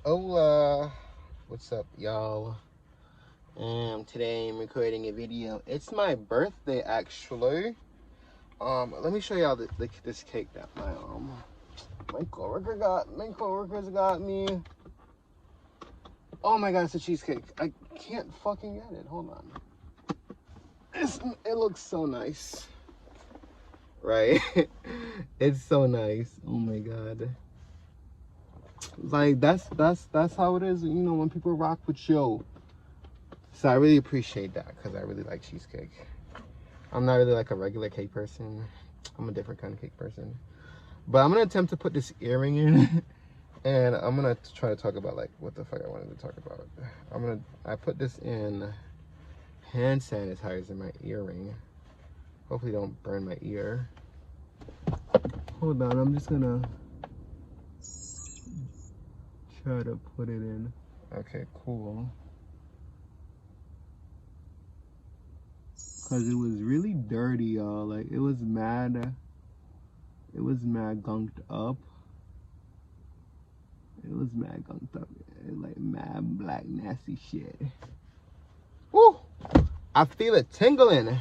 Hola, what's up, y'all? Today I'm recording a video. It's my birthday, actually. Let me show y'all this cake that my coworkers got me. Oh my god, it's a cheesecake. I can't fucking get it. Hold on. It looks so nice, right? It's so nice. Oh my god. Like that's how it is. You know, when people rock with you. So I really appreciate that because I really like cheesecake. I'm not really like a regular cake person. I'm a different kind of cake person. But I'm gonna attempt to put this earring in, and I'm gonna try to talk about like what the fuck I wanted to talk about. I put this in hand sanitizer in my earring. Hopefully don't burn my ear. Hold on, I'm just gonna try to put it in. Okay, cool. Cause it was really dirty, y'all. Like it was mad gunked up. Like mad black nasty shit. Woo! I feel it tingling.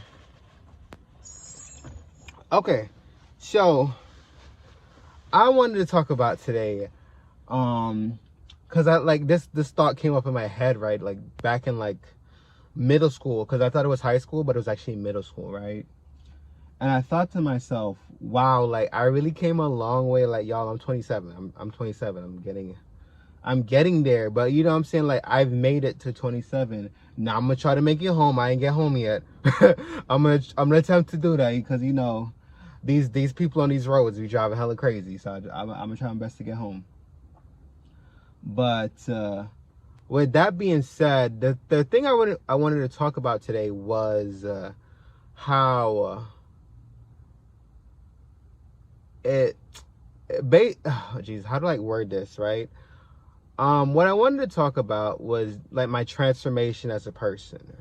Okay, so I wanted to talk about today, cause I like this thought came up in my head, right? Like back in like middle school, because I thought it was high school, but it was actually middle school, right? And I thought to myself, wow, like I really came a long way. Like y'all, I'm 27. I'm 27. I'm getting there, but you know what I'm saying? Like I've made it to 27. Now I'm gonna try to make it home. I ain't get home yet. I'm gonna attempt to do that because you know these people on these roads be driving hella crazy. So I'm gonna try my best to get home. But with that being said, the thing I wanted to talk about today was how how do I word this, right? What I wanted to talk about was like my transformation as a person,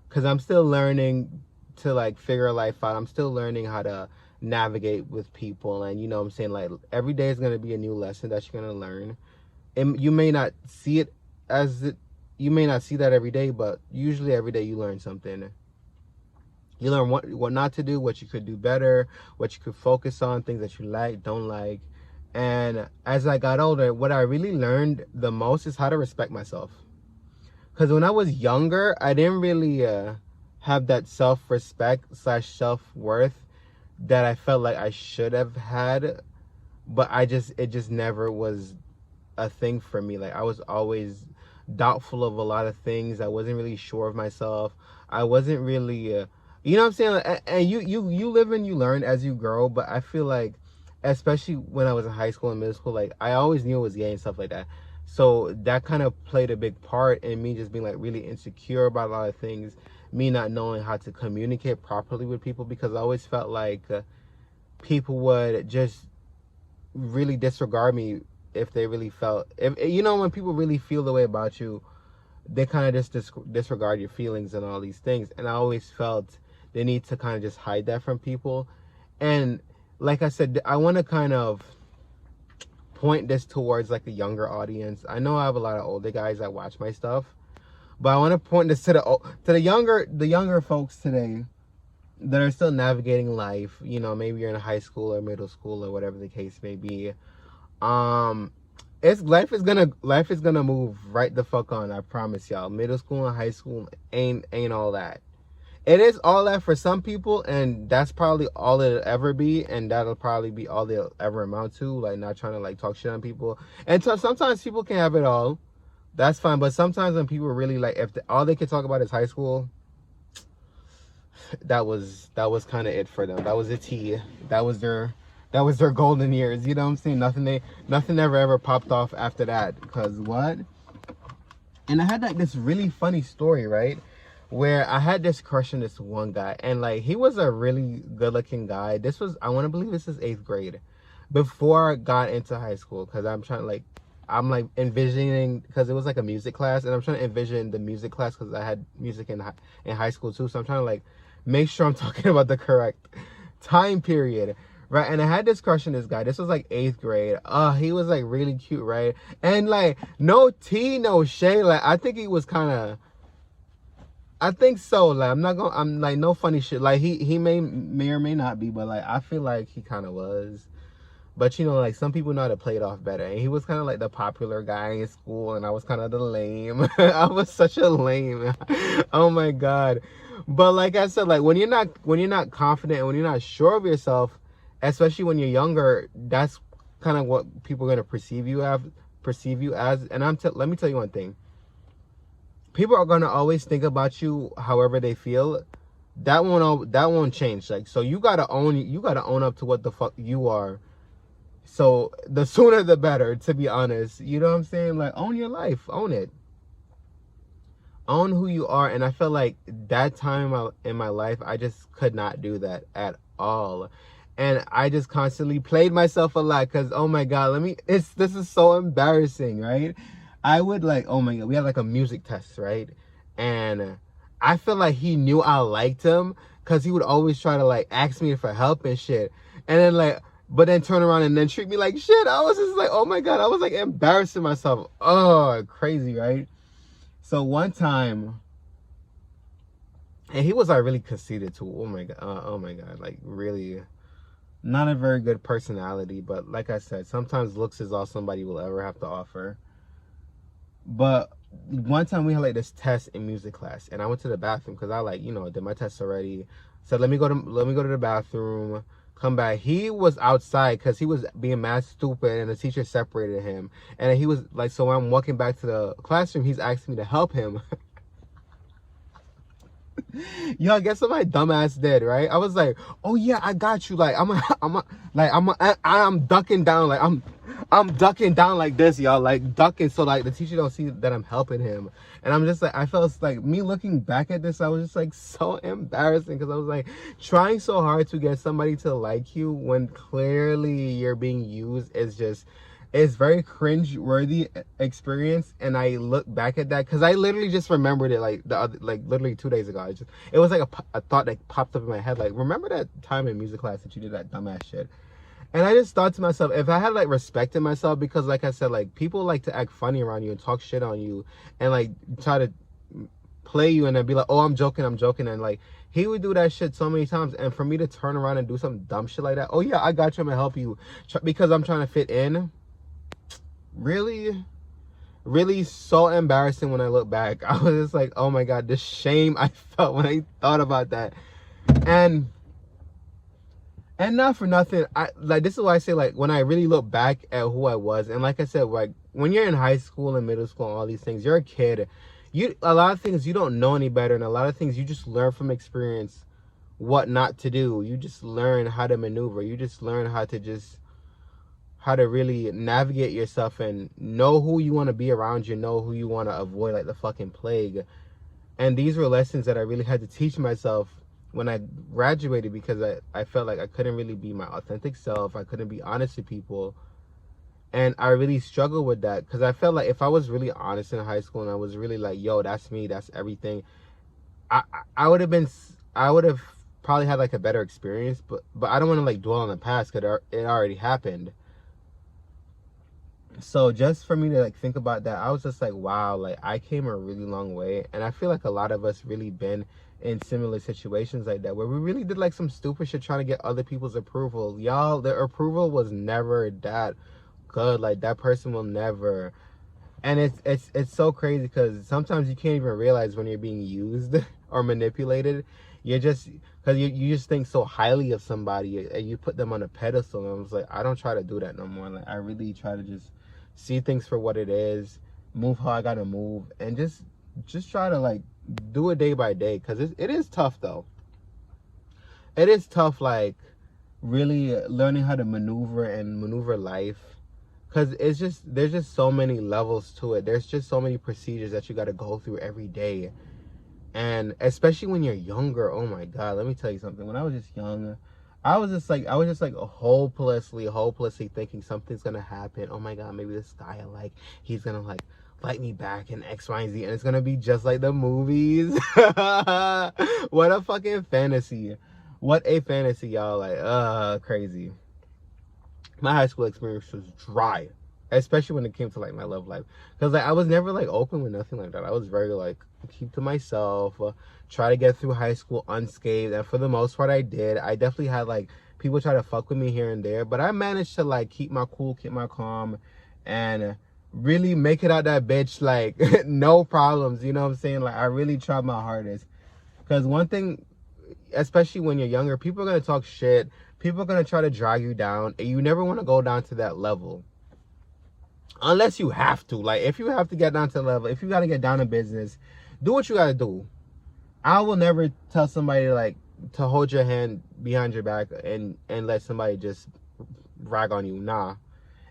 because I'm still learning to like figure life out. I'm still learning how to navigate with people, and you know what I'm saying, like every day is going to be a new lesson that you're going to learn. And you may not see it you may not see that every day, but usually every day you learn something. You learn what not to do, what you could do better, what you could focus on, things that you like, don't like. And as I got older, what I really learned the most is how to respect myself. Because when I was younger, I didn't really have that self-respect / self-worth that I felt like I should have had. But it just never was a thing for me. Like I was always doubtful of a lot of things. I wasn't really sure of myself. I wasn't really you know what I'm saying? And you live and you learn as you grow, but I feel like especially when I was in high school and middle school, like I always knew it was gay and stuff like that. So that kind of played a big part in me just being like really insecure about a lot of things, me not knowing how to communicate properly with people, because I always felt like people would just really disregard me if they really felt, if you know, when people really feel the way about you, they kind of just disregard your feelings and all these things. And I always felt the need to kind of just hide that from people. And like I said, I want to kind of point this towards like a younger audience. I know I have a lot of older guys that watch my stuff, but I want to point this to the younger folks today that are still navigating life. You know, maybe you're in high school or middle school or whatever the case may be. Life is gonna move right the fuck on. I promise y'all. Middle school and high school ain't all that. It is all that for some people, and that's probably all it'll ever be, and that'll probably be all they'll ever amount to. Like, not trying to like talk shit on people. And so sometimes people can have it all. That's fine. But sometimes when people really like, if all they can talk about is high school, that was kind of it for them. That was the tea. That was their golden years. You know what I'm saying? Nothing ever popped off after that. Because what? And I had like this really funny story, right? Where I had this crush on this one guy, and like he was a really good looking guy. I want to believe this is 8th grade, before I got into high school, because I'm like envisioning, because it was like a music class, and I'm trying to envision the music class because I had music in high school too. So I'm trying to like make sure I'm talking about the correct time period, right? And I had this crush on this guy. This was like 8th grade. He was like really cute, right? And like no tea, no shade. Like I think he was kind of. I think so. Like I'm like no funny shit. Like he may or may not be, but like I feel like he kind of was. But you know, like some people know how to play it off better. And he was kind of like the popular guy in school, and I was kind of the lame. I was such a lame. Oh my god. But like I said, like when you're not confident, when you're not sure of yourself, especially when you're younger, that's kind of what people are gonna perceive you as. And let me tell you one thing. People are gonna always think about you however they feel. That won't change. Like so, you gotta own up to what the fuck you are. So the sooner the better, to be honest. You know what I'm saying? Like own your life, own it, own who you are. And I felt like that time in my life, I just could not do that at all. And I just constantly played myself a lot because, oh my God, this is so embarrassing, right? I would like, oh my God, we had like a music test, right? And I feel like he knew I liked him because he would always try to like ask me for help and shit. And then like, but then turn around and then treat me like shit. I was just like, oh my God, I was like embarrassing myself. Oh, crazy, right? So one time, and he was like really conceited too. Oh my God, like really not a very good personality. But like I said, sometimes looks is all somebody will ever have to offer. But one time we had like this test in music class, and I went to the bathroom because I like, you know, did my test already. So let me go to the bathroom, come back. He was outside because he was being mad stupid, and the teacher separated him. And he was like, so when I'm walking back to the classroom, he's asking me to help him. Yo, guess what my dumbass did, right? I was like, oh yeah, I got you. Like I'm ducking down, like I'm ducking down like this, y'all, like ducking so like the teacher don't see that I'm helping him. And I'm just like, I felt like me looking back at this, I was just like so embarrassing because I was like trying so hard to get somebody to like you when clearly you're being used is just. It's very cringe-worthy experience, and I look back at that because I literally just remembered it like literally 2 days ago. It was like a thought that popped up in my head. Like, remember that time in music class that you did that dumbass shit? And I just thought to myself, if I had like respected myself, because like I said, like people like to act funny around you and talk shit on you and like try to play you and then be like, oh, I'm joking, and like he would do that shit so many times, and for me to turn around and do some dumb shit like that, oh yeah, I got you, I'm gonna help you because I'm trying to fit in. Really so embarrassing when I look back. I was just like, oh my God, the shame I felt when I thought about that. And not for nothing, I like, this is why I say, like, when I really look back at who I was, and like I said, like when you're in high school and middle school and all these things, you're a kid. A lot of things you don't know any better, and a lot of things you just learn from experience what not to do. You just learn how to maneuver. You just learn how to really navigate yourself and know who you want to be around you, know who you want to avoid like the fucking plague. And these were lessons that I really had to teach myself when I graduated because I felt like I couldn't really be my authentic self. I couldn't be honest with people. And I really struggled with that because I felt like if I was really honest in high school and I was really like, yo, that's me, that's everything, I would have probably had like a better experience, but I don't want to like dwell on the past because it already happened. So just for me to like think about that, I was just like, wow, like I came a really long way. And I feel like a lot of us really been in similar situations like that, where we really did like some stupid shit trying to get other people's approval. Y'all, their approval was never that good. Like that person will never. And it's so crazy because sometimes you can't even realize when you're being used or manipulated. You're just, because you just think so highly of somebody and you put them on a pedestal. And I was like, I don't try to do that no more. Like I really try to just see things for what it is, move how I gotta move, and just try to like do it day by day, because it is tough though. It is tough, like really learning how to maneuver life, because there's just so many levels to it. There's just so many procedures that you got to go through every day, and especially when you're younger. Oh my God, let me tell you something. When I was just young, I was just like hopelessly thinking something's gonna happen. Oh my God, maybe this guy I like, he's gonna like me back and X, Y, and Z, and it's gonna be just like the movies. What a fucking fantasy. What a fantasy, y'all. Like, crazy. My high school experience was dry, especially when it came to like my love life, because like I was never like open with nothing like that. I was very like keep to myself, try to get through high school unscathed, and for the most part I did. I definitely had like people try to fuck with me here and there, but I managed to like keep my cool, keep my calm, and really make it out that bitch like no problems, you know what I'm saying? Like I really tried my hardest, because one thing, especially when you're younger, people are going to talk shit. People are going to try to drag you down. And you never want to go down to that level. Unless you have to. Like, if you have to get down to the level, if you got to get down to business, do what you got to do. I will never tell somebody, like, to hold your hand behind your back and let somebody just rag on you. Nah.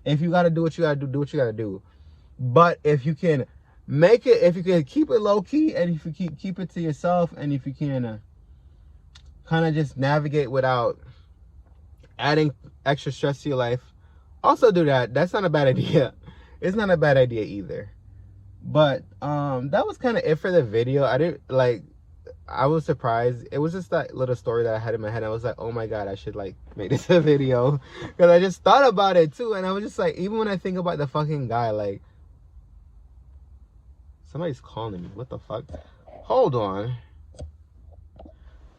If you got to do what you got to do what you got to do. But if you can make it, if you can keep it low-key, and if you keep it to yourself, and if you can kind of just navigate without adding extra stress to your life, also do that. That's not a bad idea. It's not a bad idea either. But that was kind of it for the video. I was surprised. It was just that little story that I had in my head. I was like, oh my god, I should like make this a video, because I just thought about it too. And I was just like, even when I think about the fucking guy, like, somebody's calling me. What the fuck? Hold on.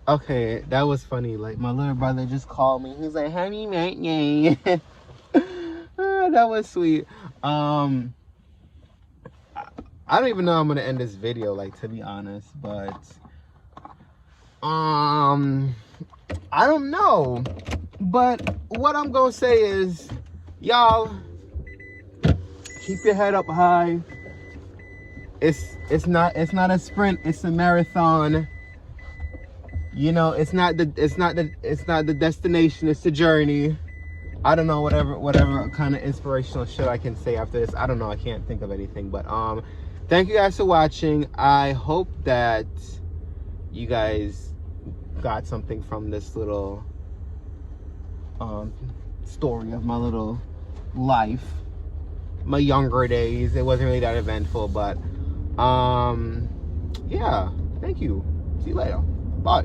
Okay, that was funny. Like, my little brother just called me. He's like, honey, mate, that was sweet. I don't even know how I'm gonna end this video, like, to be honest, but I don't know. But what I'm gonna say is, y'all, keep your head up high. It's not a sprint, it's a marathon. You know, it's not the destination, it's the journey. I don't know, whatever kind of inspirational shit I can say after this. I don't know, I can't think of anything. But thank you guys for watching. I hope that you guys got something from this little story of my little life, my younger days. It wasn't really that eventful, but yeah, thank you. See you later. Bye.